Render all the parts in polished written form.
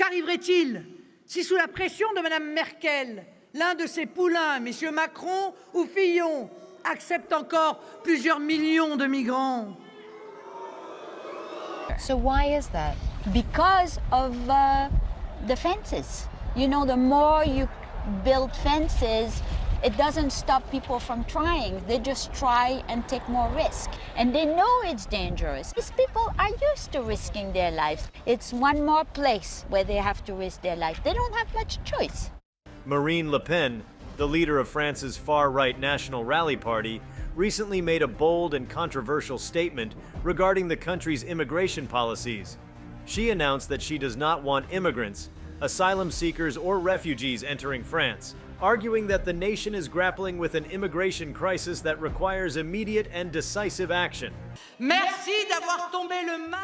Qu'arriverait-il si, sous la pression de Mme Merkel, l'un de ses poulains, M. Macron ou Fillon, accepte encore plusieurs millions de migrants? So why is that? Because of the fences. You know, the more you build fences, it doesn't stop people from trying. They just try and take more risk. And they know it's dangerous. These people are used to risking their lives. It's one more place where they have to risk their life. They don't have much choice. Marine Le Pen, the leader of France's far-right National Rally Party, recently made a bold and controversial statement regarding the country's immigration policies. She announced that she does not want immigrants, asylum seekers, or refugees entering France, arguing that the nation is grappling with an immigration crisis that requires immediate and decisive action.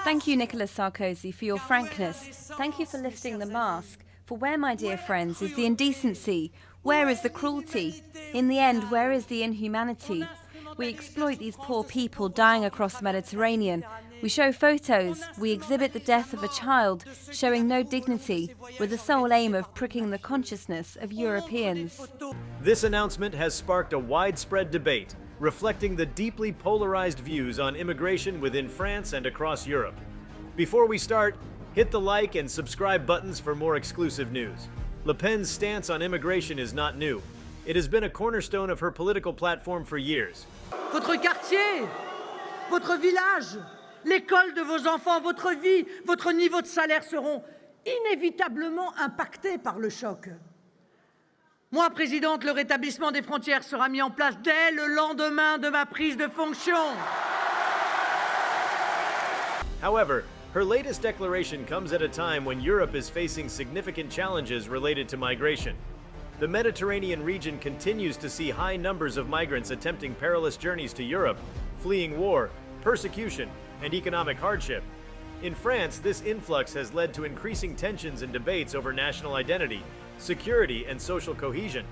Thank you, Nicolas Sarkozy, for your frankness. Thank you for lifting the mask. For where, my dear friends, is the indecency? Where is the cruelty? In the end, where is the inhumanity? We exploit these poor people dying across the Mediterranean. We show photos, we exhibit the death of a child, showing no dignity, with the sole aim of pricking the consciousness of Europeans. This announcement has sparked a widespread debate, reflecting the deeply polarized views on immigration within France and across Europe. Before we start, hit the like and subscribe buttons for more exclusive news. Le Pen's stance on immigration is not new. It has been a cornerstone of her political platform for years. Votre quartier, votre village, l'école de vos enfants, votre vie, votre niveau de salaire seront inévitablement impactés par le choc. Moi, présidente, le rétablissement des frontières sera mis en place dès le lendemain de ma prise de fonction. However, her latest declaration comes at a time when Europe is facing significant challenges related to migration. The Mediterranean region continues to see high numbers of migrants attempting perilous journeys to Europe, fleeing war, persecution, and economic hardship. In France, this influx has led to increasing tensions and debates over national identity, security, and social cohesion.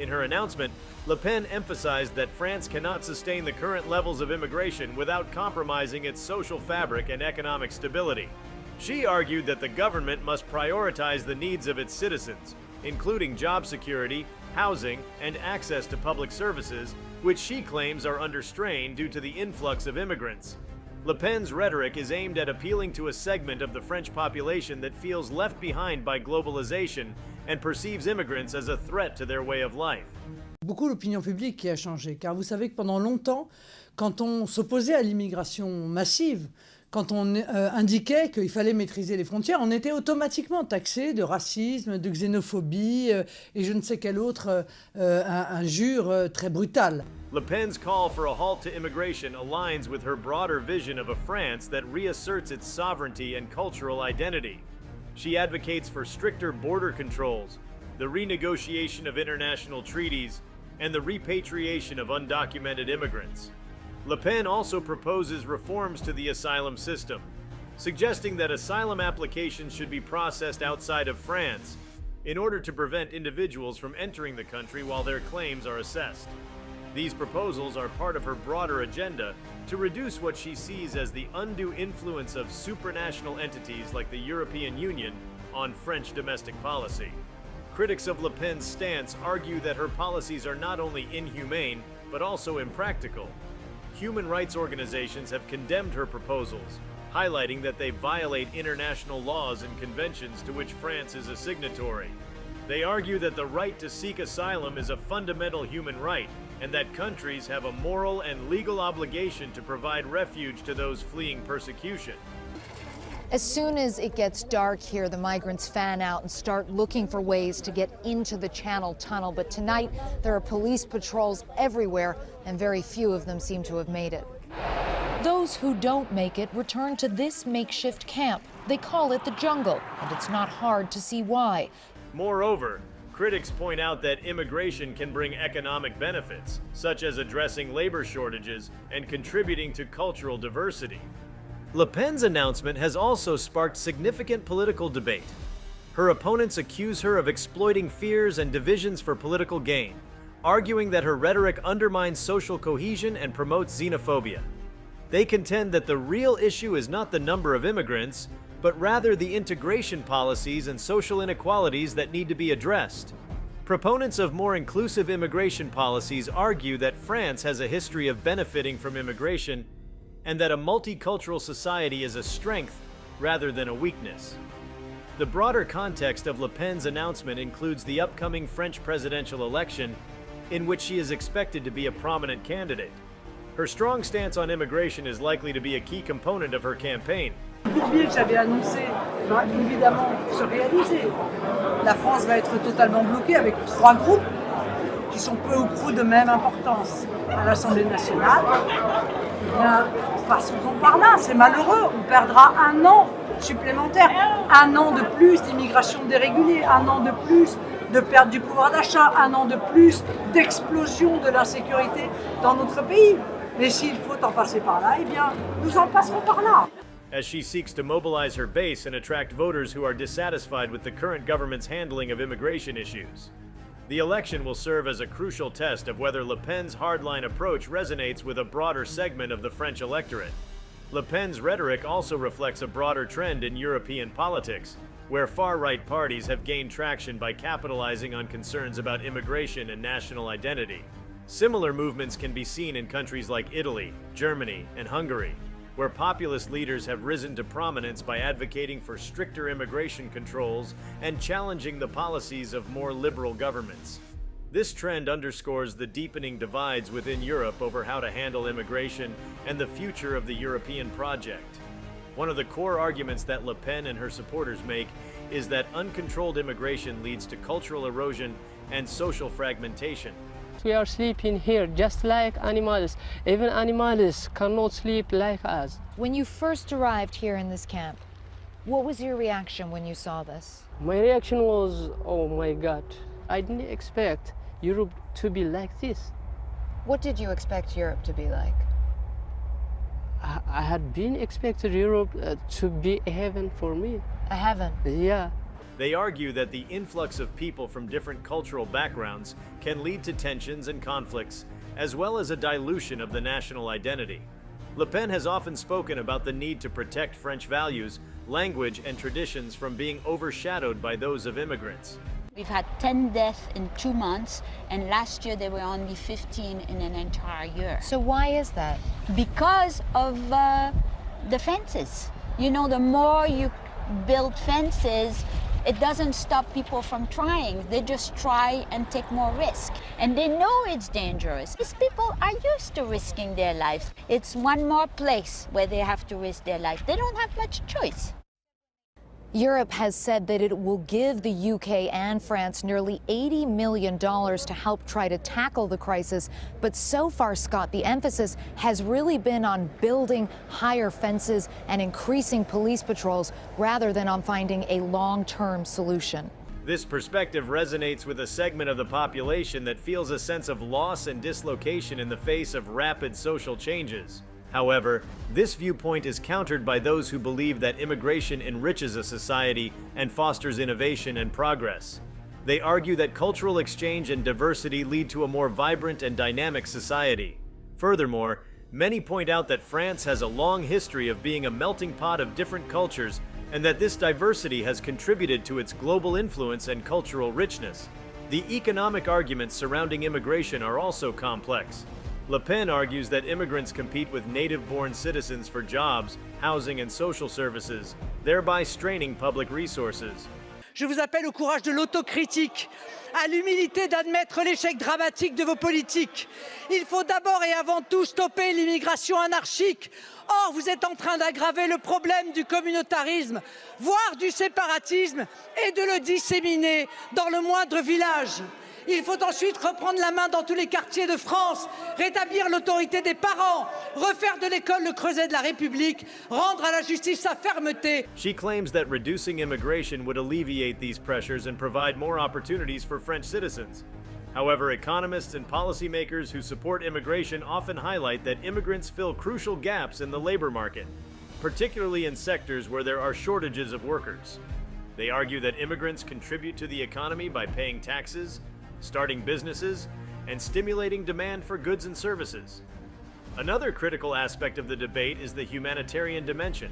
In her announcement, Le Pen emphasized that France cannot sustain the current levels of immigration without compromising its social fabric and economic stability. She argued that the government must prioritize the needs of its citizens, including job security, housing, and access to public services, which she claims are under strain due to the influx of immigrants. Le Pen's rhetoric is aimed at appealing to a segment of the French population that feels left behind by globalization and perceives immigrants as a threat to their way of life. Beaucoup l'opinion publique qui a changé, car vous savez que pendant longtemps, quand on s'opposait à l'immigration massive, quand on indiquait qu'il fallait maîtriser les frontières, on était automatiquement taxé de racisme, de xénophobie et je ne sais quel autre injure très brutale. Le Pen's call for a halt to immigration aligns with her broader vision of a France that reasserts its sovereignty and cultural identity. She advocates for stricter border controls, the renegotiation of international treaties, and the repatriation of undocumented immigrants. Le Pen also proposes reforms to the asylum system, suggesting that asylum applications should be processed outside of France in order to prevent individuals from entering the country while their claims are assessed. These proposals are part of her broader agenda to reduce what she sees as the undue influence of supranational entities like the European Union on French domestic policy. Critics of Le Pen's stance argue that her policies are not only inhumane, but also impractical. Human rights organizations have condemned her proposals, highlighting that they violate international laws and conventions to which France is a signatory. They argue that the right to seek asylum is a fundamental human right, and that countries have a moral and legal obligation to provide refuge to those fleeing persecution. As soon as it gets dark here, the migrants fan out and start looking for ways to get into the Channel Tunnel. But tonight, there are police patrols everywhere, and very few of them seem to have made it. Those who don't make it return to this makeshift camp. They call it the jungle, and it's not hard to see why. Moreover, critics point out that immigration can bring economic benefits, such as addressing labor shortages and contributing to cultural diversity. Le Pen's announcement has also sparked significant political debate. Her opponents accuse her of exploiting fears and divisions for political gain, arguing that her rhetoric undermines social cohesion and promotes xenophobia. They contend that the real issue is not the number of immigrants, but rather the integration policies and social inequalities that need to be addressed. Proponents of more inclusive immigration policies argue that France has a history of benefiting from immigration and that a multicultural society is a strength rather than a weakness. The broader context of Le Pen's announcement includes the upcoming French presidential election, in which she is expected to be a prominent candidate. Her strong stance on immigration is likely to be a key component of her campaign. Le budget que j'avais annoncé va évidemment se réaliser. La France va être totalement bloquée avec 3 groupes qui sont peu ou prou de même importance. À l'Assemblée nationale, eh bien, passons par là, c'est malheureux. On perdra 1 an supplémentaire, 1 an de plus d'immigration dérégulée, 1 an de plus de perte du pouvoir d'achat, 1 an de plus d'explosion de l'insécurité dans notre pays. Mais s'il faut en passer par là, eh bien, nous en passerons par là. As she seeks to mobilize her base and attract voters who are dissatisfied with the current government's handling of immigration issues. The election will serve as a crucial test of whether Le Pen's hardline approach resonates with a broader segment of the French electorate. Le Pen's rhetoric also reflects a broader trend in European politics, where far-right parties have gained traction by capitalizing on concerns about immigration and national identity. Similar movements can be seen in countries like Italy, Germany, and Hungary, where populist leaders have risen to prominence by advocating for stricter immigration controls and challenging the policies of more liberal governments. This trend underscores the deepening divides within Europe over how to handle immigration and the future of the European project. One of the core arguments that Le Pen and her supporters make is that uncontrolled immigration leads to cultural erosion and social fragmentation. We are sleeping here just like animals. Even animals cannot sleep like us. When you first arrived here in this camp, what was your reaction when you saw this? My reaction was, oh my God, I didn't expect Europe to be like this. What did you expect Europe to be like? I had been expected Europe to be a heaven for me. A heaven? Yeah. They argue that the influx of people from different cultural backgrounds can lead to tensions and conflicts, as well as a dilution of the national identity. Le Pen has often spoken about the need to protect French values, language, and traditions from being overshadowed by those of immigrants. We've had 10 deaths in 2 months, and last year there were only 15 in an entire year. So why is that? Because of the fences. You know, the more you build fences, it doesn't stop people from trying. They just try and take more risk. And they know it's dangerous. These people are used to risking their lives. It's one more place where they have to risk their life. They don't have much choice. Europe has said that it will give the UK and France nearly $80 million to help try to tackle the crisis. But so far, Scott, the emphasis has really been on building higher fences and increasing police patrols rather than on finding a long-term solution. This perspective resonates with a segment of the population that feels a sense of loss and dislocation in the face of rapid social changes. However, this viewpoint is countered by those who believe that immigration enriches a society and fosters innovation and progress. They argue that cultural exchange and diversity lead to a more vibrant and dynamic society. Furthermore, many point out that France has a long history of being a melting pot of different cultures, and that this diversity has contributed to its global influence and cultural richness. The economic arguments surrounding immigration are also complex. Le Pen argues that immigrants compete with native-born citizens for jobs, housing, and social services, thereby straining public resources. Je vous appelle au courage de l'autocritique, à l'humilité d'admettre l'échec dramatique de vos politiques. Il faut d'abord et avant tout stopper l'immigration anarchique. Or, vous êtes en train d'aggraver le problème du communautarisme, voire du séparatisme, et de le disséminer dans le moindre village. Il faut ensuite reprendre la main dans tous les quartiers de France, rétablir l'autorité des parents, refaire de l'école le creuset de la République, rendre à la justice sa fermeté. She claims that reducing immigration would alleviate these pressures and provide more opportunities for French citizens. However, economists and policymakers who support immigration often highlight that immigrants fill crucial gaps in the labor market, particularly in sectors where there are shortages of workers. They argue that immigrants contribute to the economy by paying taxes, starting businesses, and stimulating demand for goods and services. Another critical aspect of the debate is the humanitarian dimension.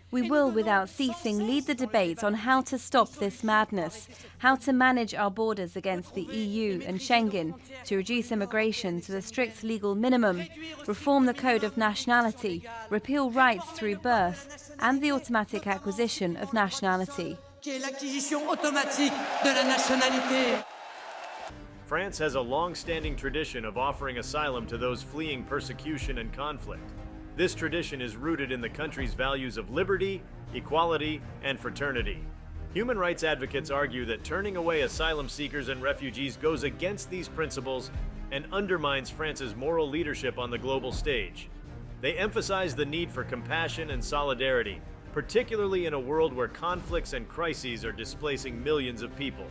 We will, without ceasing, lead the debate on how to stop this madness, how to manage our borders against the EU and Schengen, to reduce immigration to the strict legal minimum, reform the Code of Nationality, repeal rights through birth, and the automatic acquisition of nationality. France has a long-standing tradition of offering asylum to those fleeing persecution and conflict. This tradition is rooted in the country's values of liberty, equality, and fraternity. Human rights advocates argue that turning away asylum seekers and refugees goes against these principles and undermines France's moral leadership on the global stage. They emphasize the need for compassion and solidarity, particularly in a world where conflicts and crises are displacing millions of people.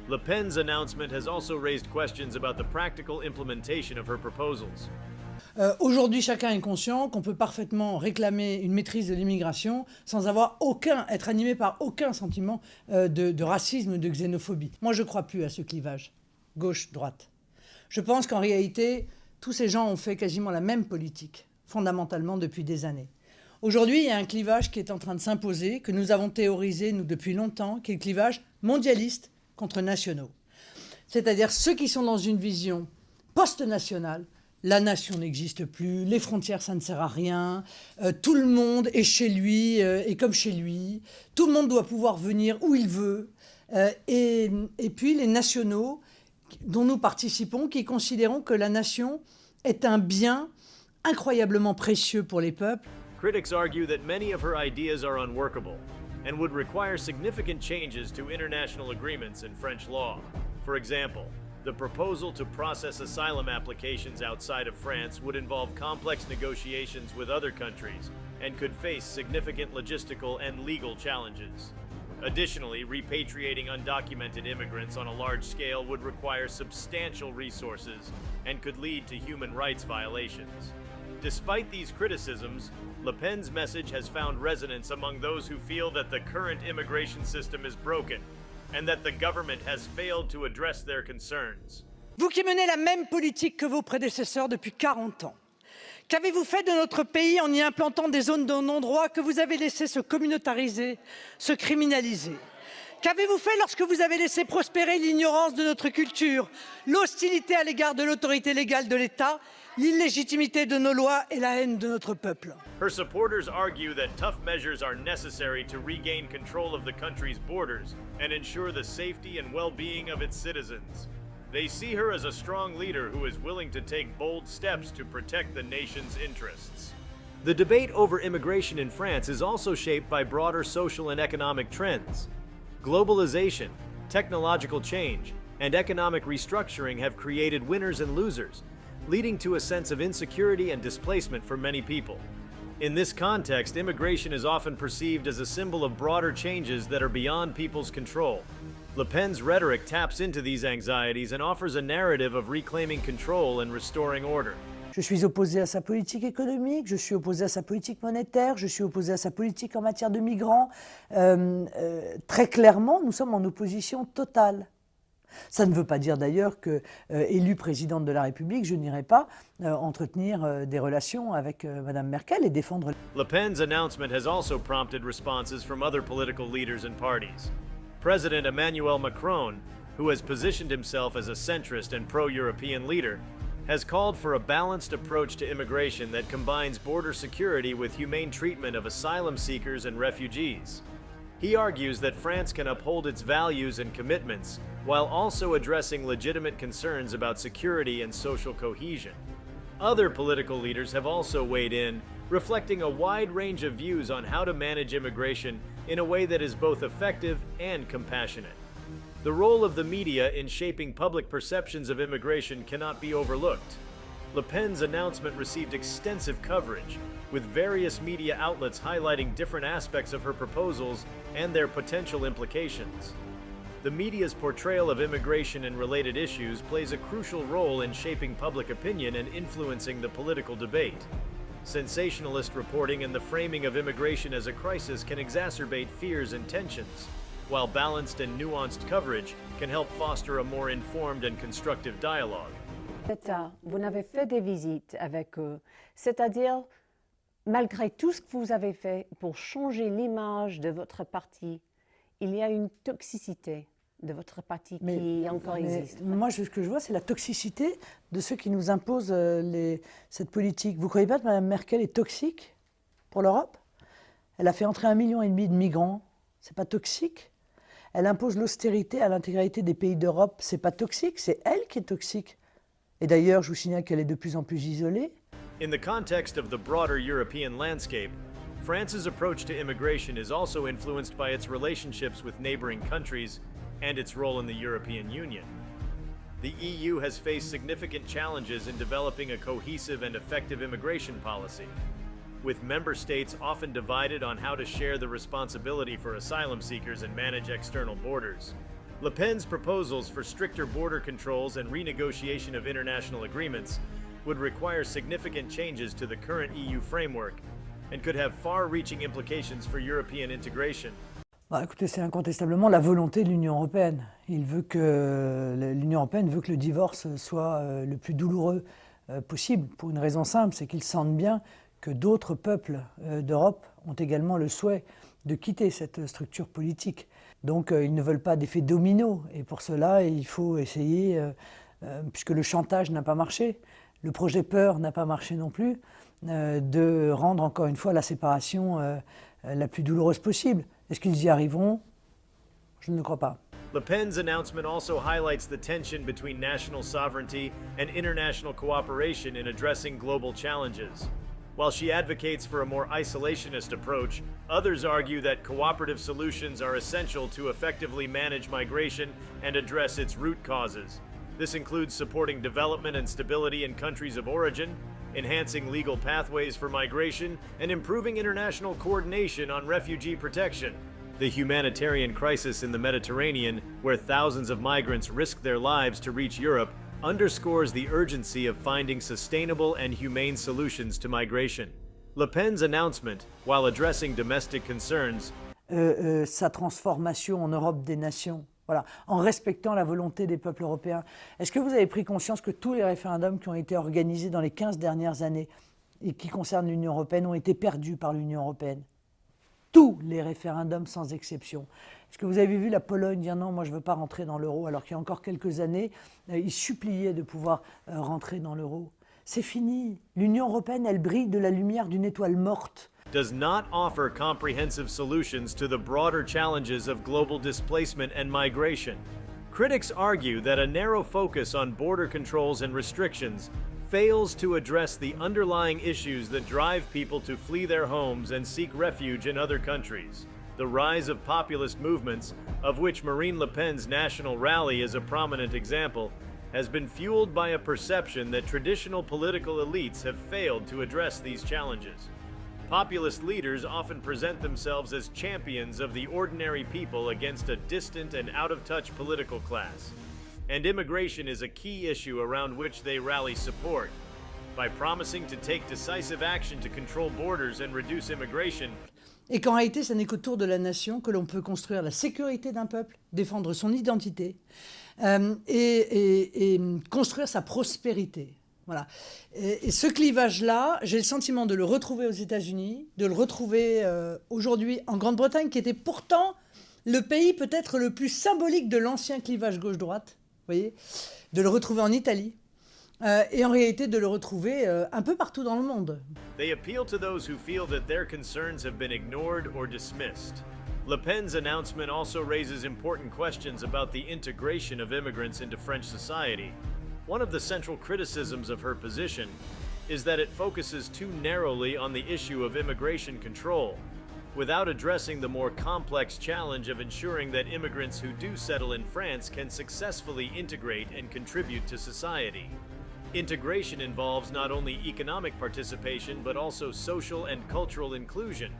Le Pen's announcement has also raised questions about the practical implementation of her proposals. Aujourd'hui, chacun est conscient qu'on peut parfaitement réclamer une maîtrise de l'immigration sans être animé par aucun sentiment de racisme ou de xénophobie. Moi, je ne crois plus à ce clivage gauche-droite. Je pense qu'en réalité, tous ces gens ont fait quasiment la même politique, fondamentalement depuis des années. Aujourd'hui, il y a un clivage qui est en train de s'imposer, que nous avons théorisé, nous, depuis longtemps, qui est le clivage mondialiste contre nationaux. C'est-à-dire ceux qui sont dans une vision post-nationale. La nation n'existe plus, les frontières, ça ne sert à rien, tout le monde est chez lui et comme chez lui, tout le monde doit pouvoir venir où il veut, et puis les nationaux dont nous participons, qui considérons que la nation est un bien incroyablement précieux pour les peuples. Critics argue that many of her ideas are unworkable and would require significant changes to international agreements in French law. For example, the proposal to process asylum applications outside of France would involve complex negotiations with other countries and could face significant logistical and legal challenges. Additionally, repatriating undocumented immigrants on a large scale would require substantial resources and could lead to human rights violations. Despite these criticisms, Le Pen's message has found resonance among those who feel that the current immigration system is broken and that the government has failed to address their concerns. Vous qui menez la même politique que vos prédécesseurs depuis 40 ans, qu'avez-vous fait de notre pays en y implantant des zones de non-droit que vous avez laissé se communautariser, se criminaliser? Qu'avez-vous fait lorsque vous avez laissé prospérer l'ignorance de notre culture, l'hostilité à l'égard de l'autorité légale de l'État, l'illégitimité de nos lois et la haine de notre peuple? Her supporters argue that tough measures are necessary to regain control of the country's borders and ensure the safety and well-being of its citizens. They see her as a strong leader who is willing to take bold steps to protect the nation's interests. The debate over immigration in France is also shaped by broader social and economic trends. Globalization, technological change, and economic restructuring have created winners and losers, leading to a sense of insecurity and displacement for many people. In this context, immigration is often perceived as a symbol of broader changes that are beyond people's control. Le Pen's rhetoric taps into these anxieties and offers a narrative of reclaiming control and restoring order. Je suis opposé à sa politique économique, je suis opposé à sa politique monétaire, je suis opposé à sa politique en matière de migrants. Très clairement, nous sommes en opposition totale. Ça ne veut pas dire d'ailleurs que, élue présidente de la République, je n'irai pas entretenir des relations avec Mme Merkel et défendre... Le Pen's announcement has also prompted responses from other political leaders and parties. President Emmanuel Macron, who has positioned himself as a centrist and pro-European leader, has called for a balanced approach to immigration that combines border security with humane treatment of asylum seekers and refugees. He argues that France can uphold its values and commitments while also addressing legitimate concerns about security and social cohesion. Other political leaders have also weighed in, reflecting a wide range of views on how to manage immigration in a way that is both effective and compassionate. The role of the media in shaping public perceptions of immigration cannot be overlooked. Le Pen's announcement received extensive coverage, with various media outlets highlighting different aspects of her proposals and their potential implications. The media's portrayal of immigration and related issues plays a crucial role in shaping public opinion and influencing the political debate. Sensationalist reporting and the framing of immigration as a crisis can exacerbate fears and tensions, while balanced and nuanced coverage can help foster a more informed and constructive dialogue. Vous n'avez fait des visites avec eux, c'est-à-dire malgré tout ce que vous avez fait pour changer l'image de votre parti, il y a une toxicité de votre parti qui encore existe. Moi, ce que je vois, c'est la toxicité de ceux qui nous imposent cette politique. Vous ne croyez pas que Mme Merkel est toxique pour l'Europe? Elle a fait entrer 1,5 million de migrants. C'est pas toxique? Elle impose l'austérité à l'intégralité des pays d'Europe. C'est pas toxique? C'est elle qui est toxique. Et d'ailleurs, je vous signale qu'elle est de plus en plus isolée. In the context of the broader European landscape, France's approach to immigration is also influenced by its relationships with neighboring countries and its role in the European Union. The EU has faced significant challenges in developing a cohesive and effective immigration policy, with member states often divided on how to share the responsibility for asylum seekers and manage external borders. Le Pen's proposals for stricter border controls and renegotiation of international agreements would require significant changes to the current EU framework and could have far-reaching implications for European integration. Écoutez, c'est incontestablement la volonté de l'Union européenne. L'Union européenne veut que le divorce soit le plus douloureux possible, pour une raison simple, c'est qu'ils sentent bien que d'autres peuples d'Europe ont également le souhait de quitter cette structure politique. Donc ils ne veulent pas d'effet domino, et pour cela il faut essayer, puisque le chantage n'a pas marché, le projet peur n'a pas marché non plus, de rendre encore une fois la séparation la plus douloureuse possible. Est-ce qu'ils y arriveront? Je ne le crois pas. Le Pen's announcement also highlights the tension between national sovereignty and international cooperation in addressing global challenges. While she advocates for a more isolationist approach, others argue that cooperative solutions are essential to effectively manage migration and address its root causes. This includes supporting development and stability in countries of origin, enhancing legal pathways for migration, and improving international coordination on refugee protection. The humanitarian crisis in the Mediterranean, where thousands of migrants risk their lives to reach Europe, underscores the urgency of finding sustainable and humane solutions to migration. Le Pen's announcement, while addressing domestic concerns, sa transformation en Europe des nations, voilà, en respectant la volonté des peuples européens. Est-ce que vous avez pris conscience que tous les référendums qui ont été organisés dans les 15 dernières années et qui concernent l'Union européenne ont été perdus par l'Union européenne? Tous les référendums sans exception. Est-ce que vous avez vu la Pologne dire non, moi je ne veux pas rentrer dans l'euro, alors qu'il y a encore quelques années, ils suppliaient de pouvoir rentrer dans l'euro? C'est fini. L'Union européenne, elle brille de la lumière d'une étoile morte. Does not offer comprehensive solutions to the broader challenges of global displacement and migration. Critics argue that a narrow focus on border controls and restrictions fails to address the underlying issues that drive people to flee their homes and seek refuge in other countries. The rise of populist movements, of which Marine Le Pen's National Rally is a prominent example, has been fueled by a perception that traditional political elites have failed to address these challenges. Populist leaders often present themselves as champions of the ordinary people against a distant and out-of-touch political class. And immigration is a key issue around which they rally support. By promising to take decisive action to control borders and reduce immigration, et qu'en réalité, ce n'est qu'autour de la nation que l'on peut construire la sécurité d'un peuple, défendre son identité et construire sa prospérité. Voilà. Et ce clivage-là, j'ai le sentiment de le retrouver aux États-Unis, de le retrouver aujourd'hui en Grande-Bretagne, qui était pourtant le pays peut-être le plus symbolique de l'ancien clivage gauche-droite, vous voyez, de le retrouver en Italie, et en réalité de le retrouver un peu partout dans le monde. They appeal to those who feel that their concerns have been ignored or dismissed. Le Pen's announcement also raises important questions about the integration of immigrants into French society. One of the central criticisms of her position is that it focuses too narrowly on the issue of immigration control, without addressing the more complex challenge of ensuring that immigrants who do settle in France can successfully integrate and contribute to society. Integration involves not only economic participation but also social and cultural inclusion,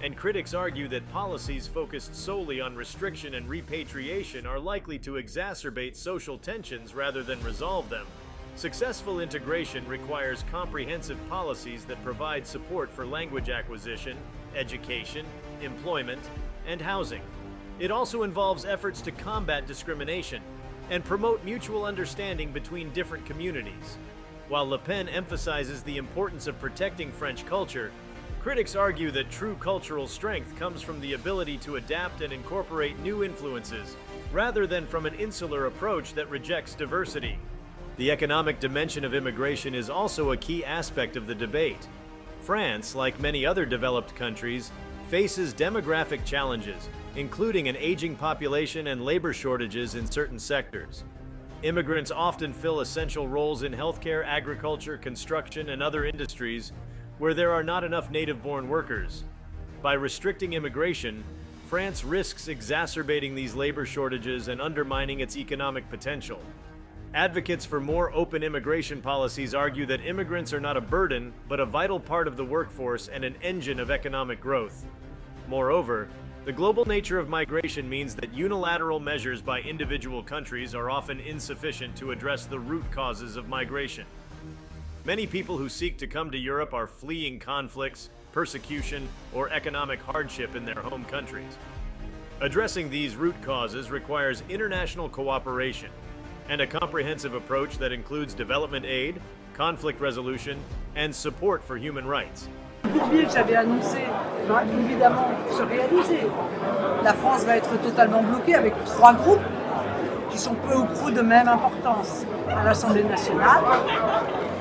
and critics argue that policies focused solely on restriction and repatriation are likely to exacerbate social tensions rather than resolve them. Successful integration requires comprehensive policies that provide support for language acquisition, education, employment, and housing. It also involves efforts to combat discrimination and promote mutual understanding between different communities. While Le Pen emphasizes the importance of protecting French culture, Critics argue that true cultural strength comes from the ability to adapt and incorporate new influences, rather than from an insular approach that rejects diversity. The economic dimension of immigration is also a key aspect of the debate. France, like many other developed countries, faces demographic challenges, including an aging population and labor shortages in certain sectors. Immigrants often fill essential roles in healthcare, agriculture, construction, and other industries where there are not enough native-born workers. By restricting immigration, France risks exacerbating these labor shortages and undermining its economic potential. Advocates for more open immigration policies argue that immigrants are not a burden, but a vital part of the workforce and an engine of economic growth. Moreover, the global nature of migration means that unilateral measures by individual countries are often insufficient to address the root causes of migration. Many people who seek to come to Europe are fleeing conflicts, persecution, or economic hardship in their home countries. Addressing these root causes requires international cooperation and a comprehensive approach that includes development aid, conflict resolution, and support for human rights. Le budget que j'avais annoncé va évidemment se réaliser. La France va être totalement bloquée avec 3 groupes qui sont peu ou prou de même importance à l'Assemblée nationale.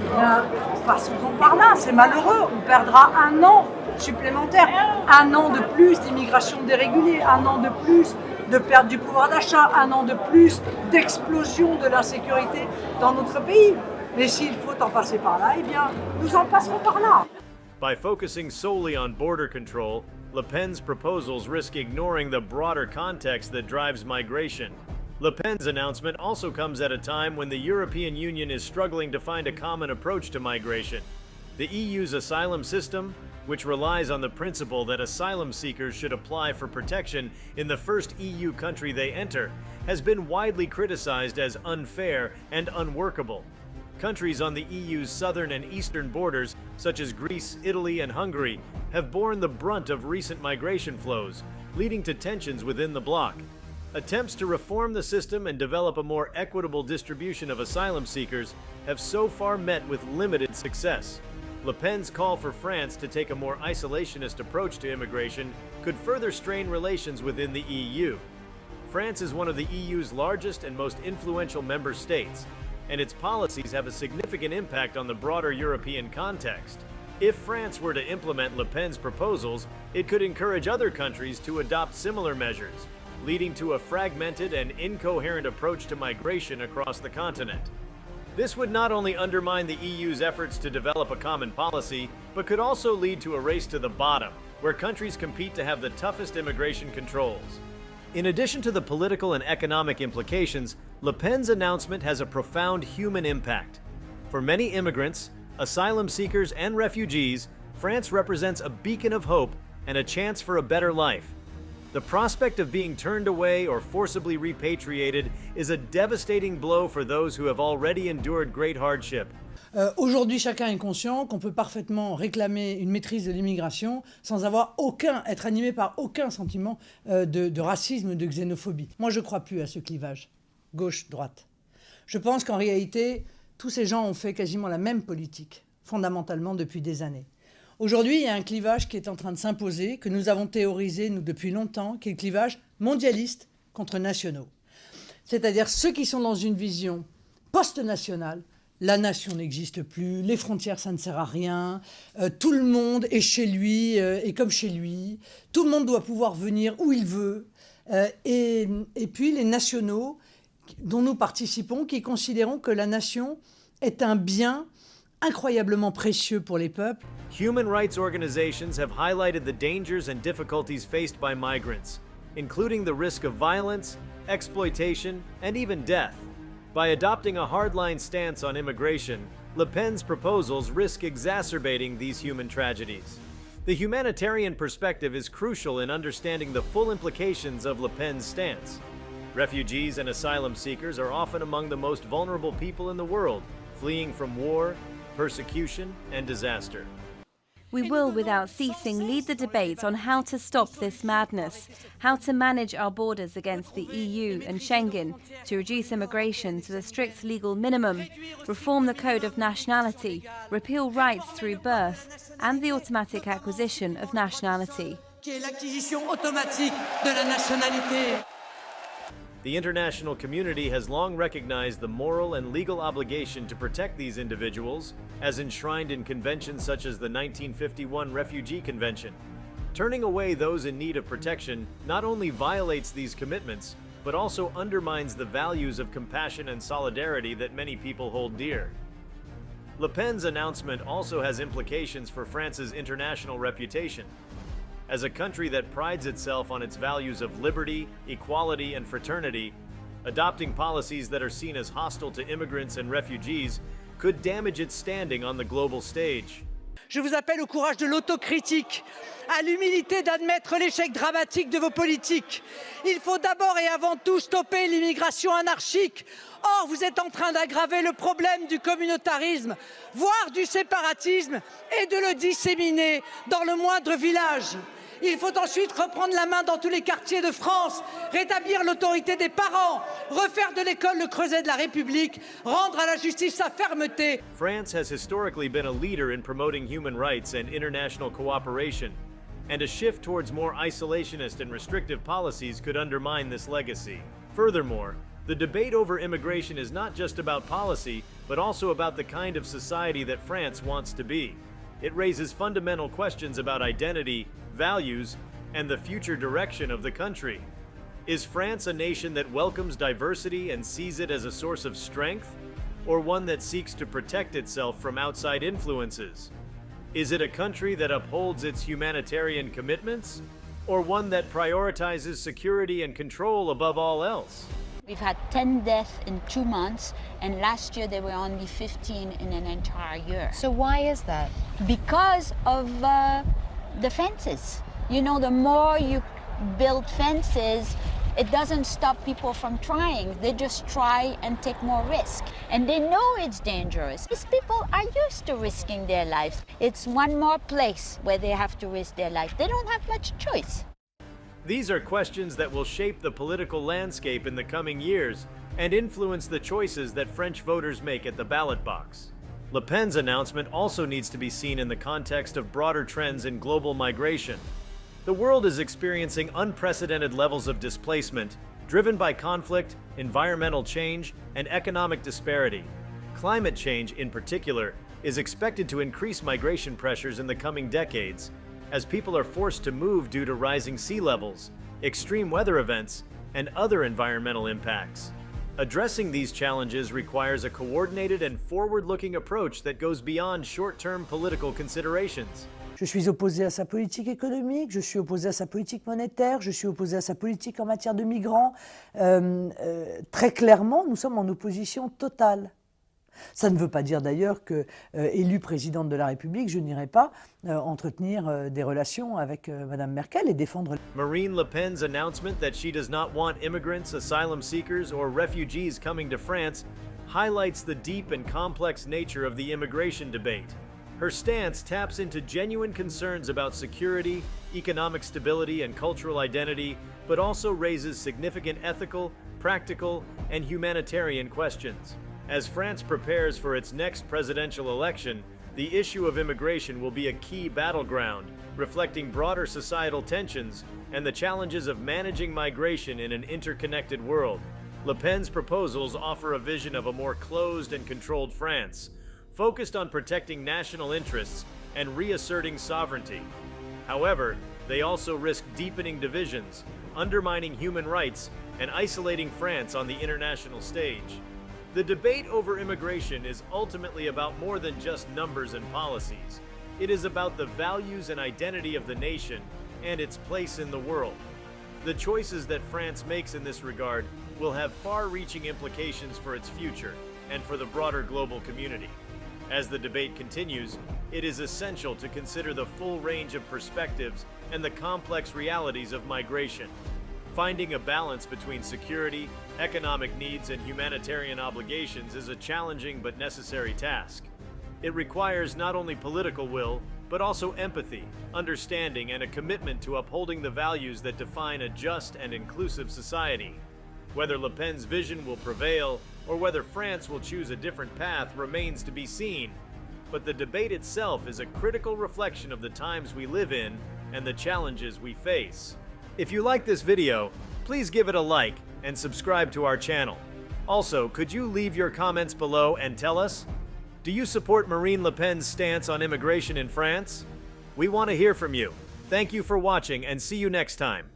Eh bien, passons-en par là, c'est malheureux. On perdra 1 an supplémentaire, 1 an de plus d'immigration dérégulée, 1 an de plus de perte du pouvoir d'achat, 1 an de plus d'explosion de l'insécurité dans notre pays. Mais s'il faut en passer par là, eh bien, nous en passerons par là. By focusing solely on border control, Le Pen's proposals risk ignoring the broader context that drives migration. Le Pen's announcement also comes at a time when the European Union is struggling to find a common approach to migration. The EU's asylum system, which relies on the principle that asylum seekers should apply for protection in the first EU country they enter, has been widely criticized as unfair and unworkable. Countries on the EU's southern and eastern borders, such as Greece, Italy, and Hungary, have borne the brunt of recent migration flows, leading to tensions within the bloc. Attempts to reform the system and develop a more equitable distribution of asylum seekers have so far met with limited success. Le Pen's call for France to take a more isolationist approach to immigration could further strain relations within the EU. France is one of the EU's largest and most influential member states, and its policies have a significant impact on the broader European context. If France were to implement Le Pen's proposals, it could encourage other countries to adopt similar measures, leading to a fragmented and incoherent approach to migration across the continent. This would not only undermine the EU's efforts to develop a common policy, but could also lead to a race to the bottom, where countries compete to have the toughest immigration controls. In addition to the political and economic implications, Le Pen's announcement has a profound human impact. For many immigrants, asylum seekers, and refugees, France represents a beacon of hope and a chance for a better life. The prospect of being turned away or forcibly repatriated is a devastating blow for those who have already endured great hardship. Aujourd'hui, chacun est conscient qu'on peut parfaitement réclamer une maîtrise de l'immigration sans être animé par aucun sentiment de racisme, de xénophobie. Moi, je ne crois plus à ce clivage, gauche-droite. Je pense qu'en réalité, tous ces gens ont fait quasiment la même politique, fondamentalement depuis des années. Aujourd'hui, il y a un clivage qui est en train de s'imposer, que nous avons théorisé, nous, depuis longtemps, qui est le clivage mondialiste contre nationaux. C'est-à-dire ceux qui sont dans une vision post-nationale. La nation n'existe plus, les frontières, ça ne sert à rien, tout le monde est chez lui et comme chez lui, tout le monde doit pouvoir venir où il veut. Et puis les nationaux dont nous participons, qui considérons que la nation est un bien incroyablement précieux pour les peuples. Human rights organizations have highlighted the dangers and difficulties faced by migrants, including the risk of violence, exploitation, and even death. By adopting a hardline stance on immigration, Le Pen's proposals risk exacerbating these human tragedies. The humanitarian perspective is crucial in understanding the full implications of Le Pen's stance. Refugees and asylum seekers are often among the most vulnerable people in the world, fleeing from war, persecution, and disaster. We will, without ceasing, lead the debate on how to stop this madness, how to manage our borders against the EU and Schengen, to reduce immigration to the strict legal minimum, reform the Code of Nationality, repeal rights through birth, and the automatic acquisition of nationality. The international community has long recognized the moral and legal obligation to protect these individuals, as enshrined in conventions such as the 1951 Refugee Convention. Turning away those in need of protection not only violates these commitments, but also undermines the values of compassion and solidarity that many people hold dear. Le Pen's announcement also has implications for France's international reputation. As a country that prides itself on its values of liberty, equality, and fraternity, adopting policies that are seen as hostile to immigrants and refugees could damage its standing on the global stage. Je vous appelle au courage de l'autocritique, à l'humilité d'admettre l'échec dramatique de vos politiques. Il faut d'abord et avant tout stopper l'immigration anarchique. Or, vous êtes en train d'aggraver le problème du communautarisme, voire du séparatisme, et de le disséminer dans le moindre village. Il faut ensuite reprendre la main dans tous les quartiers de France, rétablir l'autorité des parents, refaire de l'école le creuset de la République, rendre à la justice sa fermeté. France has historically been a leader in promoting human rights and international cooperation, and a shift towards more isolationist and restrictive policies could undermine this legacy. Furthermore, the debate over immigration is not just about policy, but also about the kind of society that France wants to be. It raises fundamental questions about identity, values, and the future direction of the country. Is France a nation that welcomes diversity and sees it as a source of strength, or one that seeks to protect itself from outside influences? Is it a country that upholds its humanitarian commitments, or one that prioritizes security and control above all else? We've had 10 deaths in 2 months, and last year there were only 15 in an entire year. So why is that? Because of the fences. You know, the more you build fences, it doesn't stop people from trying. They just try and take more risk. And they know it's dangerous. These people are used to risking their lives. It's one more place where they have to risk their life. They don't have much choice. These are questions that will shape the political landscape in the coming years and influence the choices that French voters make at the ballot box. Le Pen's announcement also needs to be seen in the context of broader trends in global migration. The world is experiencing unprecedented levels of displacement, driven by conflict, environmental change, and economic disparity. Climate change, in particular, is expected to increase migration pressures in the coming decades, as people are forced to move due to rising sea levels, extreme weather events, and other environmental impacts. Addressing these challenges requires a coordinated and forward-looking approach that goes beyond short-term political considerations. Je suis opposé à sa politique économique, je suis opposé à sa politique monétaire, je suis opposé à sa politique en matière de migrants. Très clairement, nous sommes en opposition totale. Ça ne veut pas dire d'ailleurs que, élue présidente de la République, je n'irai pas entretenir des relations avec Madame Merkel et défendre... Marine Le Pen's announcement that she does not want immigrants, asylum seekers, or refugees coming to France highlights the deep and complex nature of the immigration debate. Her stance taps into genuine concerns about security, economic stability, and cultural identity, but also raises significant ethical, practical, and humanitarian questions. As France prepares for its next presidential election, the issue of immigration will be a key battleground, reflecting broader societal tensions and the challenges of managing migration in an interconnected world. Le Pen's proposals offer a vision of a more closed and controlled France, focused on protecting national interests and reasserting sovereignty. However, they also risk deepening divisions, undermining human rights, and isolating France on the international stage. The debate over immigration is ultimately about more than just numbers and policies. It is about the values and identity of the nation and its place in the world. The choices that France makes in this regard will have far-reaching implications for its future and for the broader global community. As the debate continues, it is essential to consider the full range of perspectives and the complex realities of migration. Finding a balance between security, economic needs, and humanitarian obligations is a challenging but necessary task. It requires not only political will, but but also empathy, understanding, and a commitment to upholding the values that define a just and inclusive society. Whether Le Pen's vision will prevail, or whether France will choose a different path remains to be seen. But the debate itself is a critical reflection of the times we live in and the challenges we face. If you like this video, please give it a like and subscribe to our channel. Also, could you leave your comments below and tell us, do you support Marine Le Pen's stance on immigration in France? We want to hear from you. Thank you for watching and see you next time.